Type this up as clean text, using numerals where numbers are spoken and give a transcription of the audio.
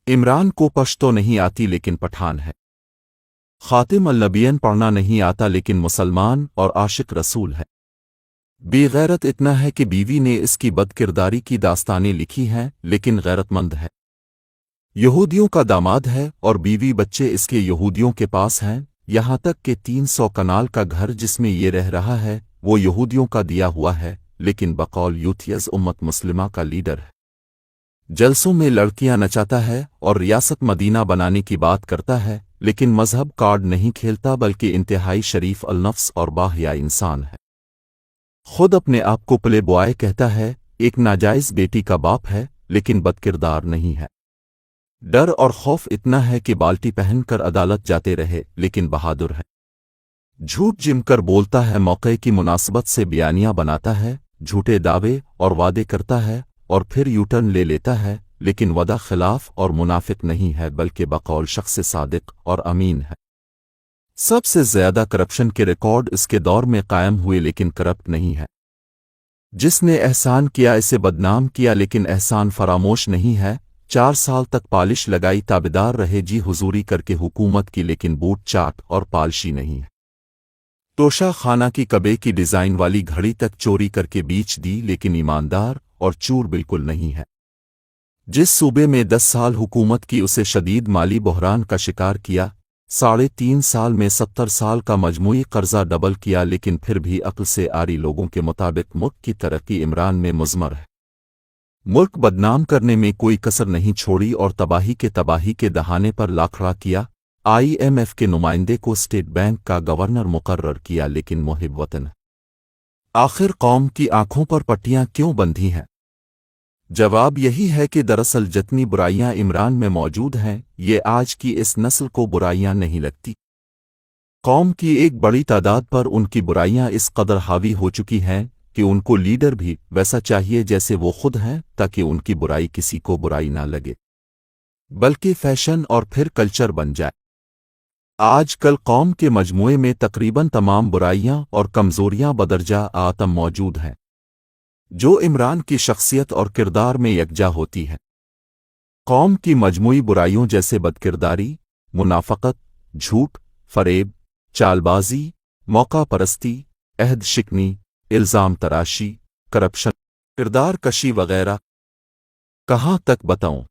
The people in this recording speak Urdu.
عمران کو پشتو نہیں آتی لیکن پٹھان ہے۔ خاتم النبیین پڑھنا نہیں آتا لیکن مسلمان اور عاشق رسول ہے۔ بے غیرت اتنا ہے کہ بیوی نے اس کی بد کرداری کی داستانیں لکھی ہیں لیکن غیرت مند ہے۔ یہودیوں کا داماد ہے اور بیوی بچے اس کے یہودیوں کے پاس ہیں، یہاں تک کہ 300 کنال کا گھر جس میں یہ رہ رہا ہے وہ یہودیوں کا دیا ہوا ہے، لیکن بقول یوتھیز امت مسلمہ کا لیڈر ہے۔ جلسوں میں لڑکیاں نچاتا ہے اور ریاست مدینہ بنانے کی بات کرتا ہے، لیکن مذہب کارڈ نہیں کھیلتا بلکہ انتہائی شریف النفس اور باحیا انسان ہے۔ خود اپنے آپ کو پلے بوائے کہتا ہے، ایک ناجائز بیٹی کا باپ ہے لیکن بدکردار نہیں ہے۔ ڈر اور خوف اتنا ہے کہ بالٹی پہن کر عدالت جاتے رہے لیکن بہادر ہے۔ جھوٹ جم کر بولتا ہے، موقع کی مناسبت سے بیانیاں بناتا ہے، جھوٹے دعوے اور وعدے کرتا ہے اور پھر یوٹرن لے لیتا ہے، لیکن وعدہ خلاف اور منافق نہیں ہے بلکہ بقول شخص صادق اور امین ہے۔ سب سے زیادہ کرپشن کے ریکارڈ اس کے دور میں قائم ہوئے لیکن کرپٹ نہیں ہے۔ جس نے احسان کیا اسے بدنام کیا لیکن احسان فراموش نہیں ہے۔ 4 سال تک پالش لگائی تابیدار رہے جی حضوری کر کے حکومت کی، لیکن بوٹ چاٹ اور پالشی نہیں ہے۔ توشہ خانہ کی کبے کی ڈیزائن والی گھڑی تک چوری کر کے بیچ دی لیکن ایماندار اور چور بالکل نہیں ہے۔ جس صوبے میں 10 سال حکومت کی اسے شدید مالی بحران کا شکار کیا، 3.5 سال میں 70 سال کا مجموعی قرضہ ڈبل کیا، لیکن پھر بھی عقل سے آری لوگوں کے مطابق ملک کی ترقی عمران میں مضمر ہے۔ ملک بدنام کرنے میں کوئی کسر نہیں چھوڑی اور تباہی کے دہانے پر لاکھڑا کیا۔ IMF کے نمائندے کو اسٹیٹ بینک کا گورنر مقرر کیا لیکن محب وطن ہے۔ آخر قوم کی آنکھوں پر پٹیاں کیوں بندھی ہیں؟ جواب یہی ہے کہ دراصل جتنی برائیاں عمران میں موجود ہیں یہ آج کی اس نسل کو برائیاں نہیں لگتی۔ قوم کی ایک بڑی تعداد پر ان کی برائیاں اس قدر حاوی ہو چکی ہیں کہ ان کو لیڈر بھی ویسا چاہیے جیسے وہ خود ہیں، تاکہ ان کی برائی کسی کو برائی نہ لگے بلکہ فیشن اور پھر کلچر بن جائے۔ آج کل قوم کے مجموعے میں تقریباً تمام برائیاں اور کمزوریاں بدرجہ آتم موجود ہیں، جو عمران کی شخصیت اور کردار میں یکجا ہوتی ہے۔ قوم کی مجموعی برائیوں جیسے بدکرداری، منافقت، جھوٹ، فریب، چال بازی، موقع پرستی، عہد شکنی، الزام تراشی، کرپشن، کردار کشی وغیرہ۔ کہاں تک بتاؤں؟